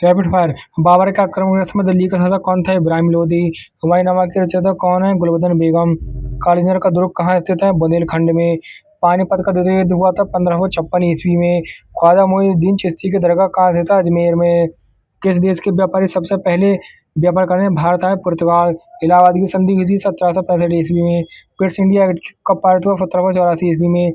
Rapid fire. Babar के आक्रमण के समय दिल्ली का शासक कौन था? इब्राहिम लोदी। हुमायूंनामा की रचयिता कौन है? गुलबदन बेगम। कालीजर का दुर्ग कहाँ स्थित है? बुंदेलखंड में। पानीपत का द्वितीय युद्ध हुआ था 1556 ईस्वी में। ख्वाजा मोइनुद्दीन चिश्ती की दरगाह कहाँ स्थित है? अजमेर में। किस देश के व्यापारी सबसे पहले व्यापार करने भारत आए? पुर्तगाल। इलाहाबाद की संधि हुई थी 1765 ईस्वी में। पिट्स इंडिया एक्ट कब पारित हुआ? 1784 ईस्वी में।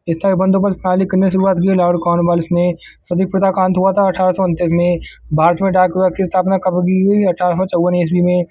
स्थायी बंदोबस्त प्रणाली किसने शुरुआत की? लॉर्ड कॉर्नवालिस ने। सती प्रथा का अंत हुआ था 1829 में। भारत में डाक विभाग की स्थापना कब की गई? 1854 ईस्वी में।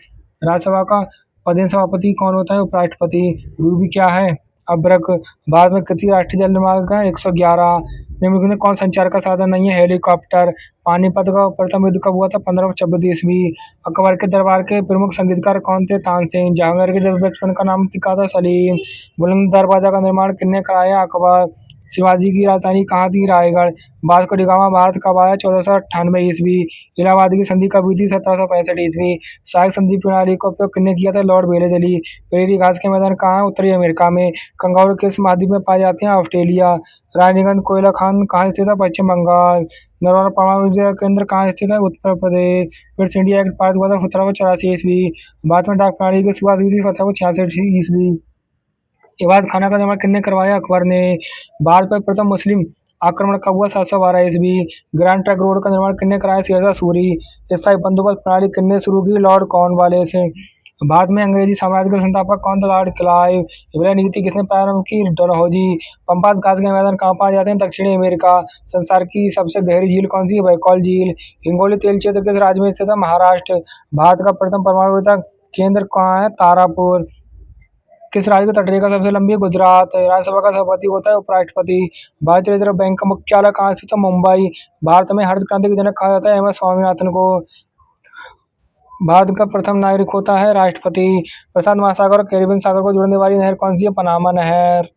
राज्यसभा का पदेन सभापति कौन होता है? उपराष्ट्रपति। रूबी क्या है? अभ्रक। भारत में कितनी राष्ट्रीय जल मार्ग है? 111। निम्नलिखित में कौन संचार का साधन नहीं है? हेलीकॉप्टर। पानीपत का प्रथम युद्ध कब हुआ था? 1526 ईस्वी। अकबर के दरबार के प्रमुख संगीतकार कौन थे? तानसेन। जहांगीर के जब बचपन का नाम क्या था? सलीम। बुलंद दरवाजा का निर्माण किसने कराया? अकबर। शिवाजी की राजधानी कहाँ थी? Raigarh. Vasco D gamma Bharat कब आया? 1498 ईस्वी। इलाहाबाद की संधि कब हुई थी? 1765 ईस्वी। सहायक संधि प्रणाली का उपयोग किसने किया था? Lord Wellesley. प्रेरी घास के मैदान कहाँ है? उत्तरी अमेरिका में। कंगारू किस महाद्वीप में पाए जाते हैं? ऑस्ट्रेलिया। रानीगंज कोयला खान कहाँ स्थित है? पश्चिम बंगाल। नरवाना परमाणु ऊर्जा केंद्र कहाँ स्थित है? उत्तर प्रदेश। फिर इंडिया एक्ट पारित हुआ था 1784 ईस्वी। भारत में डाक प्रणाली की शुरुआत हुई थी 1766 ईस्वी। इबादत खाना का निर्माण किसने करवाया? अकबर ने। भारत पर प्रथम मुस्लिम आक्रमण कब हुआ? 712 ईस्वी। ग्रैंड ट्रंक रोड का निर्माण किसने कराया? शेरशाह सूरी। स्थायी बंदोबस्त प्रणाली किसने शुरू की? Lord Cornwallis. भारत में अंग्रेजी साम्राज्य का संस्थापक कौन था? Lord Clive. विलय नीति किसने प्रारंभ की? डलहौजी। पंपास घास के मैदान कहाँ पाए जाते हैं? दक्षिणी अमेरिका। संसार की सबसे गहरी झील कौन सी है? बैकॉल झील। हिंगोली तेल क्षेत्र किस राज्य में स्थित है? महाराष्ट्र। भारत का प्रथम परमाणु ऊर्जा केंद्र कहाँ है? तारापुर। किस राज्य की तटरेखा सबसे लंबी है? गुजरात। राज्यसभा का सभापति होता है उपराष्ट्रपति। भारतीय रिजर्व बैंक का मुख्यालय कहाँ स्थित है? मुंबई। भारत में हरित क्रांति के जनक कहा जाता है एम एस स्वामीनाथन को। भारत का प्रथम नागरिक होता है राष्ट्रपति। प्रशांत महासागर और कैरिबियन सागर को जोड़ने वाली नहर कौन सी है? पनामा नहर।